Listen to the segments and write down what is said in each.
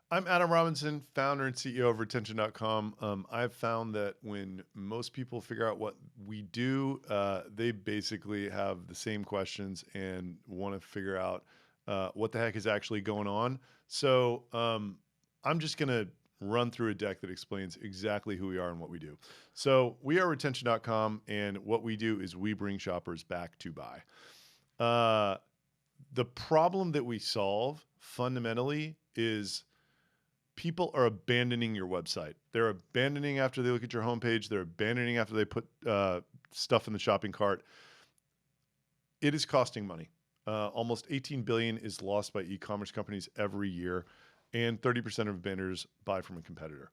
I'm Adam Robinson, founder and CEO of retention.com. I've found that when most people figure out what we do, they basically have the same questions and want to figure out what the heck is actually going on. So I'm just going to run through a deck that explains exactly who we are and what we do. So we are retention.com, and what we do is we bring shoppers back to buy. Uh, the problem that we solve fundamentally is people are abandoning your website. They're abandoning after they look at your homepage. They're abandoning after they put stuff in the shopping cart. It is costing money. Almost 18 billion is lost by e-commerce companies every year, and 30% of abandoners buy from a competitor.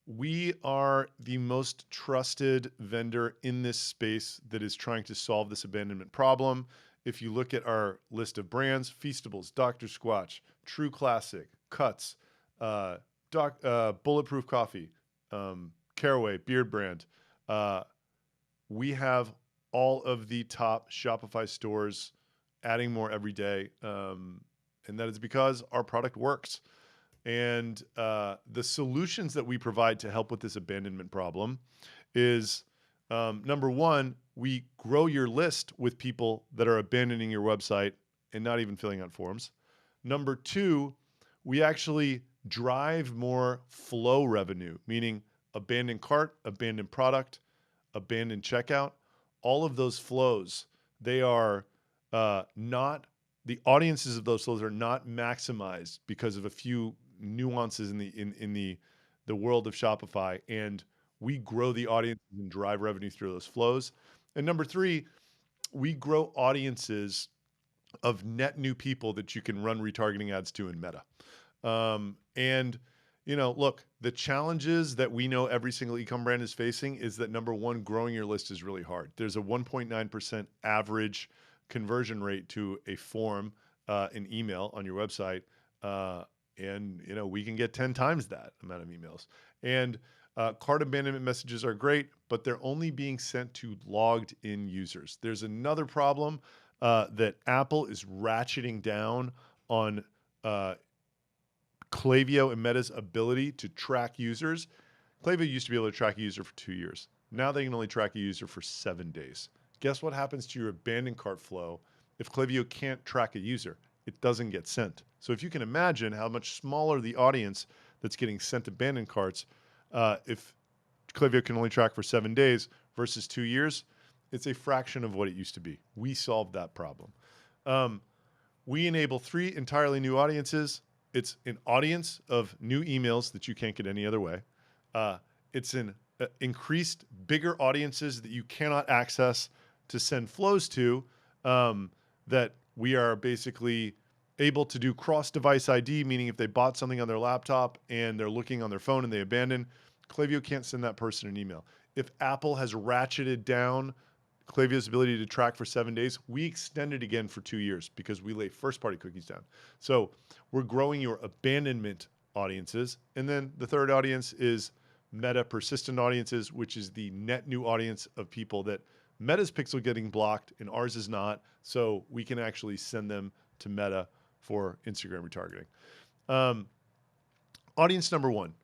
We are the most trusted vendor in this space that is trying to solve this abandonment problem. If you look at our list of brands, Feastables, Dr. Squatch, True Classic, Cuts, uh, Bulletproof Coffee, Caraway, Beard Brand, uh, we have all of the top Shopify stores, adding more every day. And that is because our product works. And the solutions that we provide to help with this abandonment problem is number one, we grow your list with people that are abandoning your website and not even filling out forms. Number two, we actually drive more flow revenue, meaning abandoned cart, abandoned product, abandoned checkout. All of those flows, they are not, the audiences of those flows are not maximized because of a few nuances in the world of Shopify, and we grow the audience and drive revenue through those flows. And number three, we grow audiences of net new people that you can run retargeting ads to in Meta. And look, the challenges that we know every single e-com brand is facing is that number one, growing your list is really hard. There's a 1.9% average conversion rate to a form in email on your website. And we can get 10 times that amount of emails. And cart abandonment messages are great, but they're only being sent to logged in users. There's another problem that Apple is ratcheting down on Klaviyo and Meta's ability to track users. Klaviyo used to be able to track a user for 2 years. Now they can only track a user for 7 days. Guess what happens to your abandoned cart flow if Klaviyo can't track a user? It doesn't get sent. So if you can imagine how much smaller the audience that's getting sent abandoned carts, if Klaviyo can only track for 7 days versus 2 years, it's a fraction of what it used to be. We solved that problem. We enable 3 entirely new audiences. It's an audience of new emails that you can't get any other way. It's an increased bigger audiences that you cannot access to send flows to, that we are basically able to do cross-device ID, meaning if they bought something on their laptop and they're looking on their phone and they abandon, Klaviyo can't send that person an email. If Apple has ratcheted down Klaviyo's ability to track for 7 days, we extend it again for 2 years because we lay first-party cookies down. So we're growing your abandonment audiences. And then the third audience is Meta persistent audiences, which is the net new audience of people that Meta's pixel getting blocked and ours is not. So we can actually send them to Meta for Instagram retargeting. Audience number one.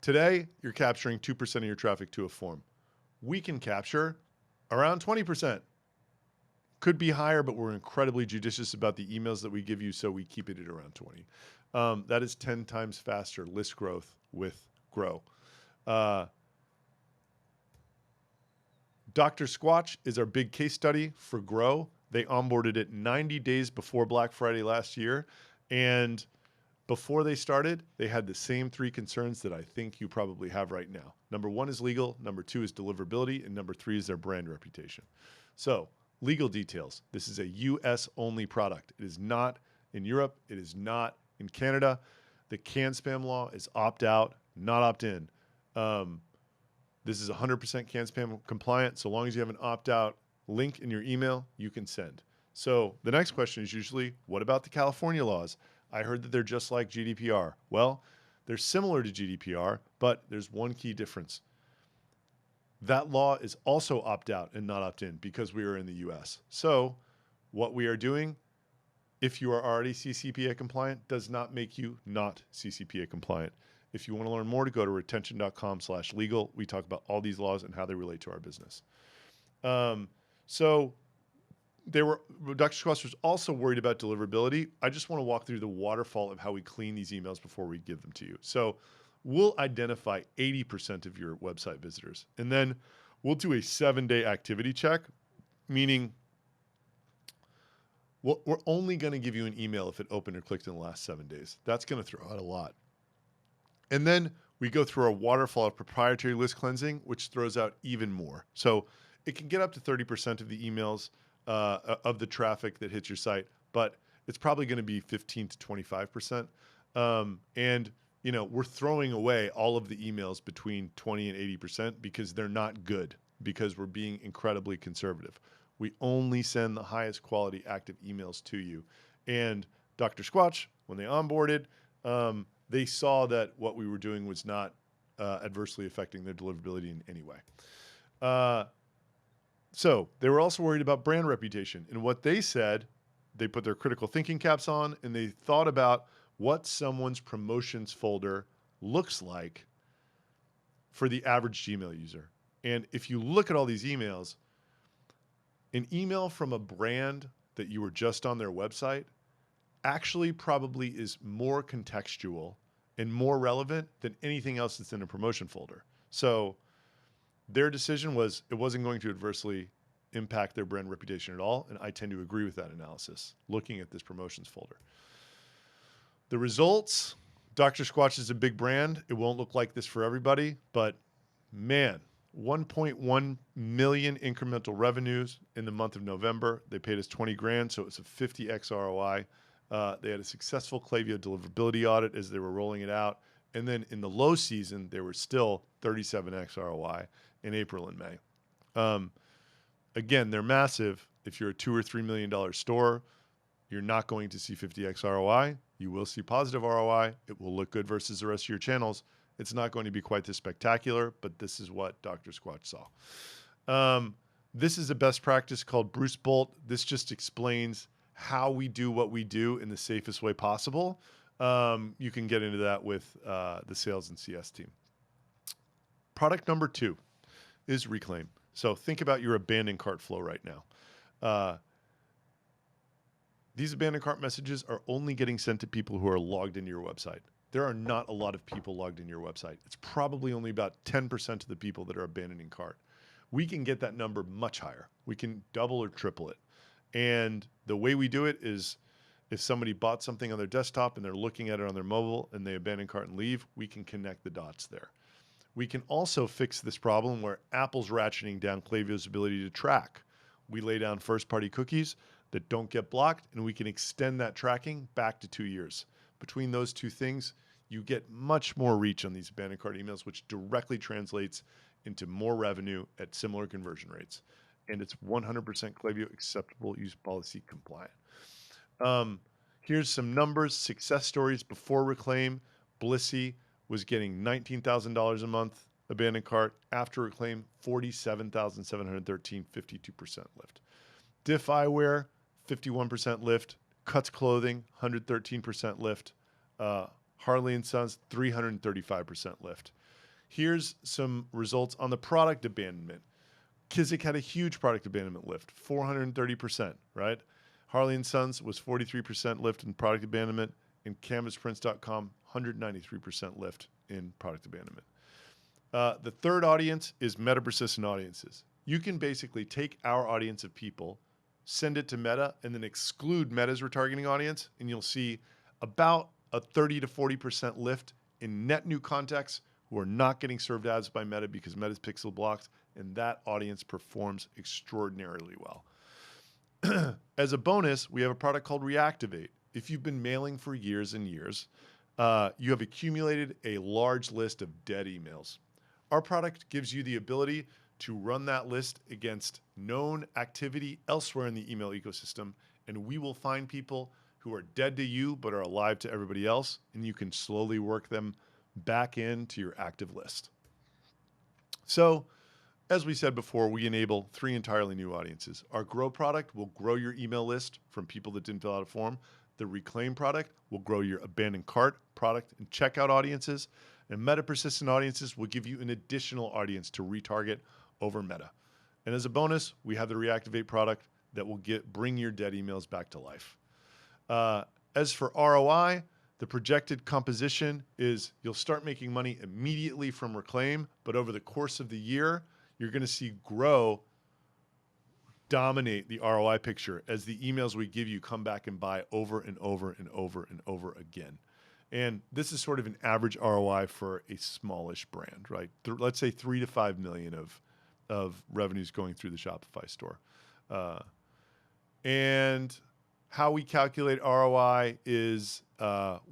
Today, you're capturing 2% of your traffic to a form. We can capture around 20%. Could be higher, but we're incredibly judicious about the emails that we give you, so we keep it at around 20. That is 10 times faster list growth with Grow. Dr. Squatch is our big case study for Grow. They onboarded it 90 days before Black Friday last year. And before they started, they had the same 3 concerns that I think you probably have right now. Number 1 is legal. Number 2 is deliverability. And number 3 is their brand reputation. So legal details. This is a US only product. It is not in Europe. It is not in Canada. The can spam law is opt out, not opt in. This is 100% can spam compliant. So long as you have an opt out link in your email, you can send. So the next question is usually, what about the California laws? I heard that they're just like GDPR. Well, they're similar to GDPR, but there's one key difference. That law is also opt out and not opt in because we are in the US. So what we are doing, if you are already CCPA compliant, does not make you not CCPA compliant. If you want to learn more, to go to retention.com/legal. We talk about all these laws and how they relate to our business. So Dr. Squash was also worried about deliverability. I just want to walk through the waterfall of how we clean these emails before we give them to you. So we'll identify 80% of your website visitors, and then we'll do a 7-day activity check, meaning we're only going to give you an email if it opened or clicked in the last 7 days. That's going to throw out a lot. And then we go through a waterfall of proprietary list cleansing, which throws out even more. So it can get up to 30% of the emails of the traffic that hits your site, but it's probably going to be 15 to 25%. And we're throwing away all of the emails between 20 and 80% because they're not good, because we're being incredibly conservative. We only send the highest quality active emails to you. And Dr. Squatch, when they onboarded, they saw that what we were doing was not adversely affecting their deliverability in any way. So they were also worried about brand reputation. And what they said, they put their critical thinking caps on and they thought about what someone's promotions folder looks like for the average Gmail user. And if you look at all these emails, an email from a brand that you were just on their website actually probably is more contextual and more relevant than anything else that's in a promotion folder. So their decision was it wasn't going to adversely impact their brand reputation at all. And I tend to agree with that analysis, looking at this promotions folder. The results, Dr. Squatch is a big brand. It won't look like this for everybody, but man, 1.1 million incremental revenues in the month of November. They paid us 20 grand, so it's a 50x ROI. They had a successful Klaviyo deliverability audit as they were rolling it out. And then in the low season, they were still 37x ROI in April and May. Again, they're massive. If you're a $2 or $3 million store, you're not going to see 50x ROI. You will see positive ROI. It will look good versus the rest of your channels. It's not going to be quite this spectacular, but this is what Dr. Squatch saw. This is a best practice called Bruce Bolt. This just explains how we do what we do in the safest way possible. You can get into that with the sales and CS team. Product number 2 is Reclaim. So think about your abandoned cart flow right now. These abandoned cart messages are only getting sent to people who are logged into your website. There are not a lot of people logged into your website. It's probably only about 10% of the people that are abandoning cart. We can get that number much higher. We can double or triple it. And the way we do it is if somebody bought something on their desktop and they're looking at it on their mobile and they abandon cart and leave, we can connect the dots there. We can also fix this problem where Apple's ratcheting down Klaviyo's ability to track. We lay down first-party cookies that don't get blocked, and we can extend that tracking back to 2 years. Between those two things, you get much more reach on these abandoned cart emails, which directly translates into more revenue at similar conversion rates. And it's 100% Klaviyo acceptable use policy compliant. Here's some numbers, success stories before Reclaim. Blissy was getting $19,000 a month abandoned cart. After Reclaim, $47,713, 52% lift. Diff Eyewear, 51% lift. Cuts Clothing, 113% lift. Harley & Sons, 335% lift. Here's some results on the product abandonment. Kizik had a huge product abandonment lift, 430%, right? Harley & Sons was 43% lift in product abandonment, and canvasprints.com, 193% lift in product abandonment. The third audience is meta-persistent audiences. You can basically take our audience of people, send it to Meta, and then exclude Meta's retargeting audience, and you'll see about a 30 to 40% lift in net new contacts who are not getting served ads by Meta because Meta's pixel blocks, and that audience performs extraordinarily well. As a bonus, we have a product called Reactivate. If you've been mailing for years and years, you have accumulated a large list of dead emails. Our product gives you the ability to run that list against known activity elsewhere in the email ecosystem, and we will find people who are dead to you but are alive to everybody else, and you can slowly work them back into your active list. So As we said before, we enable 3 entirely new audiences. Our Grow product will grow your email list from people that didn't fill out a form. The Reclaim product will grow your abandoned cart, product, and checkout audiences. And Meta Persistent Audiences will give you an additional audience to retarget over Meta. And as a bonus, we have the Reactivate product that will bring your dead emails back to life. As for ROI, the projected composition is you'll start making money immediately from Reclaim, but over the course of the year, you're going to see Grow dominate the ROI picture as the emails we give you come back and buy over and over and over and over again. And this is sort of an average ROI for a smallish brand, right? Let's say 3 to 5 million of revenues going through the Shopify store. And how we calculate ROI is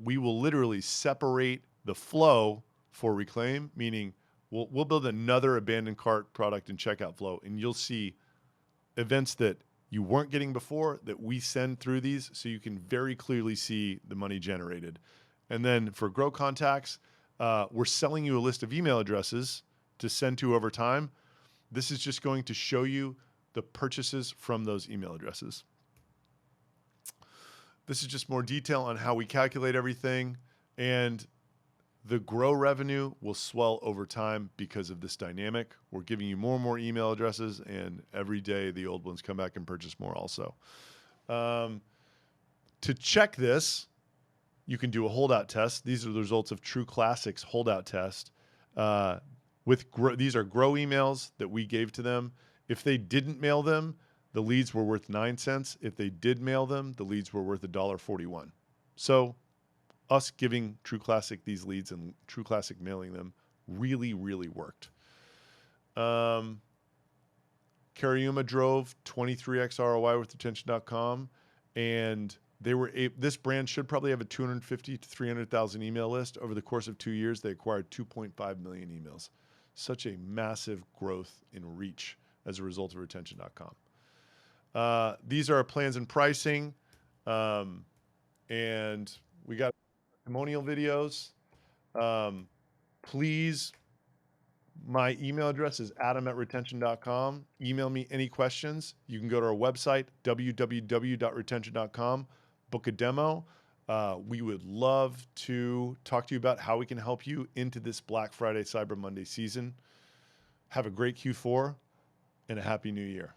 we will literally separate the flow for Reclaim, meaning we'll build another abandoned cart product and checkout flow, and you'll see events that you weren't getting before that we send through these, so you can very clearly see the money generated. And then for Grow Contacts, we're selling you a list of email addresses to send to over time. This is just going to show you the purchases from those email addresses. This is just more detail on how we calculate everything, and the Grow revenue will swell over time because of this dynamic. We're giving you more and more email addresses, and every day the old ones come back and purchase more also. To check this, you can do a holdout test. These are the results of True Classics holdout test. These are Grow emails that we gave to them. If they didn't mail them, the leads were worth 9 cents. If they did mail them, the leads were worth $1.41. So us giving True Classic these leads and True Classic mailing them really, really worked. Cariuma drove 23x ROI with retention.com, and this brand should probably have a 250 to 300,000 email list. Over the course of 2 years, they acquired 2.5 million emails. Such a massive growth in reach as a result of retention.com. These are our plans and pricing. And we got testimonial videos. Please, my email address is adam@retention.com. Email me any questions. You can go to our website, www.retention.com, book a demo. We would love to talk to you about how we can help you into this Black Friday, Cyber Monday season. Have a great Q4 and a happy new year.